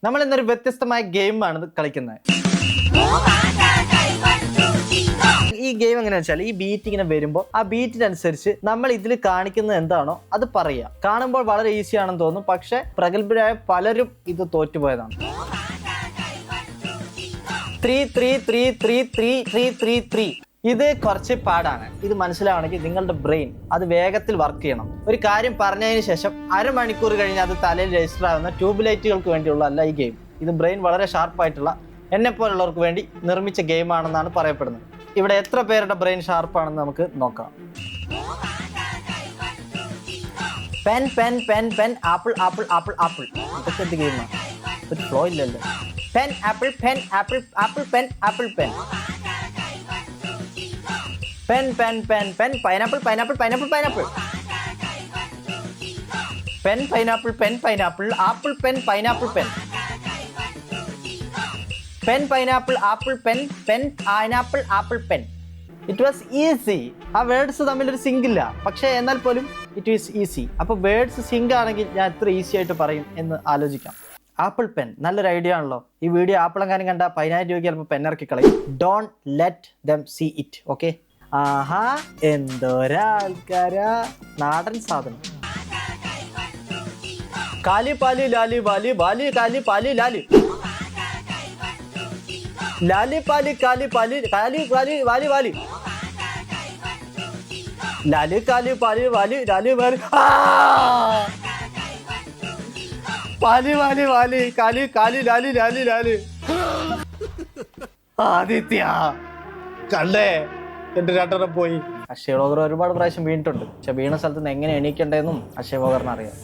നമ്മൾ ഇന്നൊരു വ്യത്യസ്തമായ ഗെയിമാണ് കളിക്കുന്നത്. ഈ ഗെയിം എങ്ങനെയാ വെച്ചാൽ ഈ ബീറ്റ് ഇങ്ങനെ വരുമ്പോൾ ആ ബീറ്റിനനുസരിച്ച് നമ്മൾ ഇതിൽ കാണിക്കുന്നത് എന്താണോ അത് പറയാം. കാണുമ്പോൾ വളരെ ഈസി ആണെന്ന് തോന്നും, പക്ഷെ പ്രഗത്ഭരായ പലരും ഇത് തോറ്റുപോയതാണ്. 3 3 3 3 3 3 3 3 ഇത് കുറച്ച് പാടാണ്. ഇത് മനസ്സിലാവണമെങ്കിൽ നിങ്ങളുടെ ബ്രെയിൻ അത് വേഗത്തിൽ വർക്ക് ചെയ്യണം. ഒരു കാര്യം പറഞ്ഞതിന് ശേഷം അരമണിക്കൂർ കഴിഞ്ഞ് അത് തലയിൽ രജിസ്റ്റർ ആവുന്ന ട്യൂബ് ലൈറ്റുകൾക്ക് വേണ്ടിയുള്ള അല്ല ഈ ഗെയിം. ഇത് ബ്രെയിൻ വളരെ ഷാർപ്പായിട്ടുള്ള എന്നെപ്പോലുള്ളവർക്ക് വേണ്ടി നിർമ്മിച്ച ഗെയിമാണെന്നാണ് പറയപ്പെടുന്നത്. ഇവിടെ എത്ര പേരുടെ ബ്രെയിൻ ഷാർപ്പാണെന്ന് നമുക്ക് നോക്കാം. Pen pen pen pen apple apple apple apple. ഇതൊക്കെ എന്ത് ഗെയിമാണ്? ഒരു ഫ്ലോ ഇല്ലല്ലോ. Pen apple pen apple apple pen apple pen pen pen pen pen pineapple pineapple pineapple pineapple pen pineapple pen pineapple apple pen pineapple pen pen pineapple apple pen pen pineapple apple pen. It was easy. ആ words തമ്മിലൊരു zinc ഇല്ല, പക്ഷേ എന്നാൽ പോലും it is easy. അപ്പോൾ words zinc ആണെങ്കിൽ ഞാൻ എത്ര ഈസി ആയിട്ട് പറയും എന്ന് ആലോചിക്കാം. ആപ്പിൾ പെൻ നല്ലൊരു ഐഡിയ ആണല്ലോ. ഈ വീഡിയോ ആപ്പിളെങ്ങാനും കണ്ട 10,000 രൂപയ്ക്ക് ചിലപ്പോൾ പെൻ ഇറക്കി കളയും. Don't let them see it. Okay. ആഹാ, എന്തോരാൾക്കാരാ. നാടൻ സാധനം. കാലി പാലി ലാലി വാലി വാലി കാലി പാലി ലാലി ലാലി പാലി കാലി പാലി കാലി വാലി വാലി വാലി ലാലി കാലി പാലി വാലി ലാലി വാലി പാലി വാലി വാലി കാലി കാലി ലാലി ലാലി ലാലി. ആദിത്യ കണ്ടേ, എന്റെ രണ്ടെണ്ണം പോയി. അക്ഷയ് വ്ളോഗർ ഒരുപാട് പ്രാവശ്യം വീണിട്ടുണ്ട്, പക്ഷെ വീണ സ്ഥലത്ത് നിന്ന് എങ്ങനെ എണീക്കണ്ടെന്നും അക്ഷയ് വ്ളോഗറിന് അറിയാം.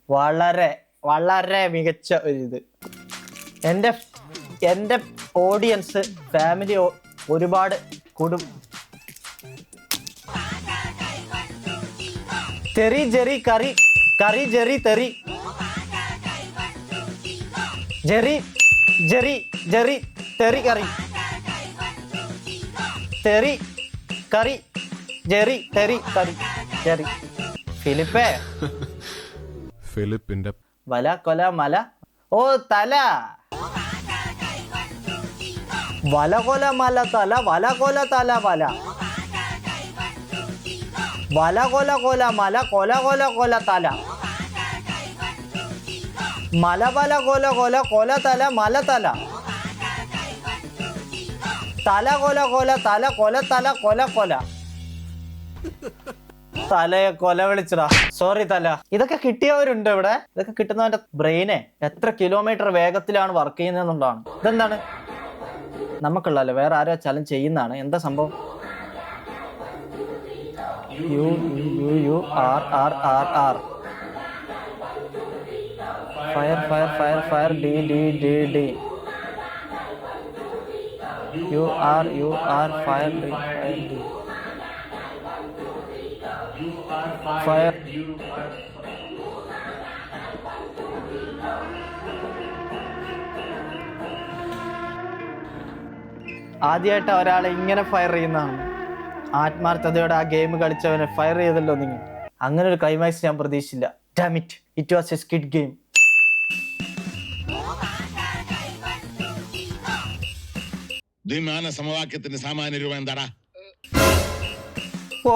വളരെ വളരെ മികച്ച ഒരു ഇത്. എൻ്റെ ഓഡിയൻസ് ഫാമിലി ഒരുപാട് കൂടും. തെറി ജെറി കറി കറി ജെറി തെറി ജെറി ജെറി ജെറി തെറി കറി തെറി കറി ജെറി തെറി കറി ജെറി. ഫിലിപ്പിന്റെ വല കൊല മല. ഓ തല. വല കൊല മല തല വല കൊല തല വല വല കൊല കൊല മല കൊല കൊല കൊല തല മല വല കൊല കൊല കൊല തല മല തല തല കൊല കൊല തല കൊല തല കൊല കൊല തലയെ കൊല വിളിച്ചടാ. സോറി തല. ഇതൊക്കെ കിട്ടിയവരുണ്ട് ഇവിടെ. ഇതൊക്കെ കിട്ടുന്നവന്റെ ബ്രെയിനെ എത്ര കിലോമീറ്റർ വേഗത്തിലാണ് വർക്ക് ചെയ്യുന്നതെന്നുള്ളതാണ്. ഇതെന്താണ്? നമുക്കുള്ളല്ലോ, വേറെ ആരോ ചലഞ്ച് ചെയ്യുന്നതാണ്. എന്താ സംഭവം? U U U R R R R fire fire fire fire D D D D U R fire D fire D fire. ആദ്യമായിട്ട് ഒരാളെ ഇങ്ങനെ ഫയർ ചെയ്യുന്നതാണ്. ആത്മാർത്ഥതയോടെ ആ ഗെയിം കളിച്ചവനെ ഫയർ ചെയ്തല്ലോ നിങ്ങൾ. അങ്ങനെ ഒരു ക്ലൈമാക്സ് ഞാൻ പ്രതീക്ഷിച്ചില്ല. Dam it, it was A skid game. ദ്വിമാന സമവാക്യത്തിന്റെ സാമാന്യ രൂപം എന്താടാ? ഓ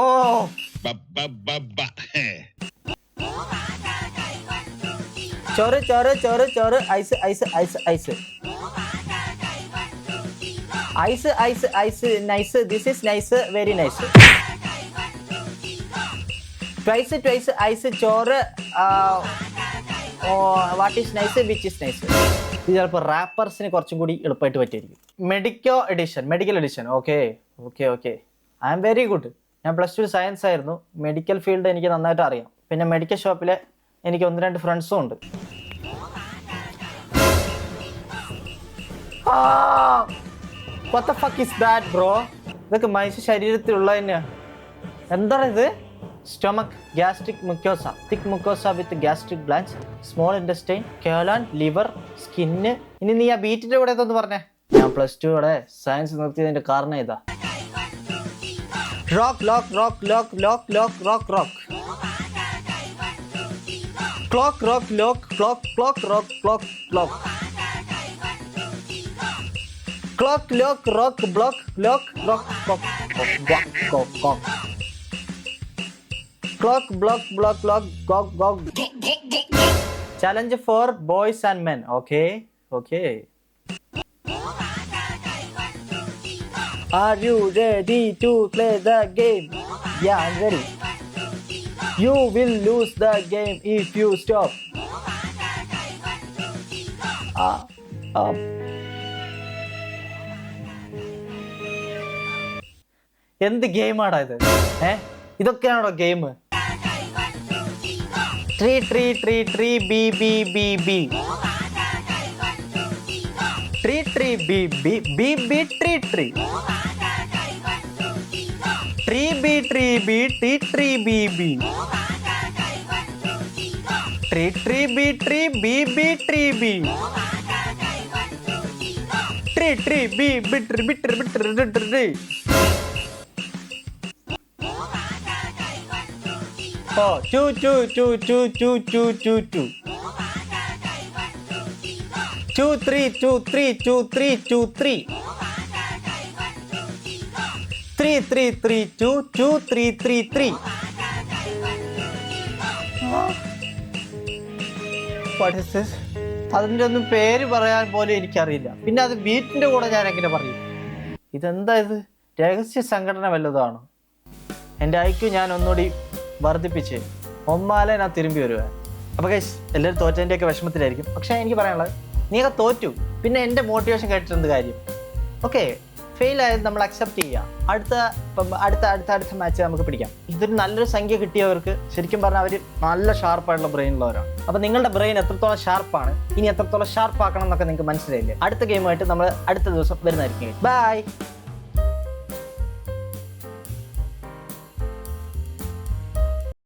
ചോറ് ചോറ് ചോറ് ചോറ് ice ice ice ice ice ice ice nice this is nice very nice. Twice twice ice ചോറ് what is nice which is nice. ഇത് ചിലപ്പോൾ റാപ്പേഴ്സിന് കുറച്ചും കൂടി എളുപ്പമായിട്ട് പറ്റിയിരിക്കും. Medical edition. Okay okay okay. I am very good. ഞാൻ +2 science ആയിരുന്നു. മെഡിക്കൽ ഫീൽഡ് എനിക്ക് നന്നായിട്ട് അറിയാം. പിന്നെ മെഡിക്കൽ ഷോപ്പിൽ എനിക്ക് 1-2 ഫ്രണ്ട്സും ഉണ്ട്. What the fuck is that, bro? ഇതൊക്കെ മനുഷ്യ ശരീരത്തിലുള്ള തന്നെയാണ്. എന്താണ് ഇത്? stomach, gastric mucosa, thick mucosa with gastric glands, small intestine, colon, liver, skin. ഇനി നീ ആ ബീറ്റിന്റെ കൂടെ ഇതൊന്ന് പറഞ്ഞേ. ഞാൻ +2 ഓടെ സയൻസ് നിർത്തിയതിന്റെ കാരണം ഇതാ. Rock, lock, rock, lock, lock, lock, rock, rock. Clock, rock, lock, clock, clock, rock, clock, clock. Clock, lock, rock, block, lock, rock, clock, clock, clock, clock. Clock, block, block, lock, gog, gog. Challenge for boys and men. Okay, okay. Are you ready to play the game? Yeah, I'm ready. You will lose the game if you stop. എന്ത് ഗെയിമാടാ ഇത്? ഇതൊക്കെയാണോ game? Tree tree tree tree B B B B tree tree B B B B tree tree tree B tree B T tree B B tree tree B tree B B tree B tree tree B B tree B tree B tree B tree. Oh, two, two, two, two, two, two, two, two. 2, 3, 2, 3, 2, 3, 2, 3. 3, 3, 3, 2, 2, 3, 3, 3. What is this? അതിൻ്റെ ഒന്നും പേര് പറയാൻ പോലും എനിക്കറിയില്ല. പിന്നെ അത് ബീറ്റിന്റെ കൂടെ ഞാൻ എങ്ങനെ പറയും? ഇതെന്താ ഇത്? രഹസ്യ സംഘടന വല്ലതാണോ? എൻ്റെ ഐക്യു ഞാൻ ഒന്നുകൂടി വർദ്ധിപ്പിച്ച് ഒമ്മാലെ ഞാൻ തിരുമ്പി വരുവാൻ. അപ്പോൾ ഗൈസ്, എല്ലാവരും തോറ്റതിൻ്റെയൊക്കെ വിഷമത്തിലായിരിക്കും. പക്ഷേ എനിക്ക് പറയാനുള്ളത്, നീയൊക്കെ തോറ്റു, പിന്നെ എൻ്റെ മോട്ടിവേഷൻ കേട്ടിട്ടുണ്ട് കാര്യം. ഓക്കെ, ഫെയിൽ ആയത് നമ്മൾ അക്സെപ്റ്റ് ചെയ്യുക. അടുത്ത മാച്ച് നമുക്ക് പിടിക്കാം. ഇതൊരു നല്ലൊരു സംഖ്യ കിട്ടിയവർക്ക് ശരിക്കും പറഞ്ഞാൽ അവർ നല്ല ഷാർപ്പായിട്ടുള്ള ബ്രെയിൻ ഉള്ളവരാണ്. അപ്പോൾ നിങ്ങളുടെ ബ്രെയിൻ എത്രത്തോളം ഷാർപ്പാണ്, ഇനി എത്രത്തോളം ഷാർപ്പാക്കണം എന്നൊക്കെ നിങ്ങൾക്ക് മനസ്സിലായില്ലേ? അടുത്ത ഗെയിമായിട്ട് നമ്മൾ അടുത്ത ദിവസം വരുന്നതായിരിക്കും. ബൈ.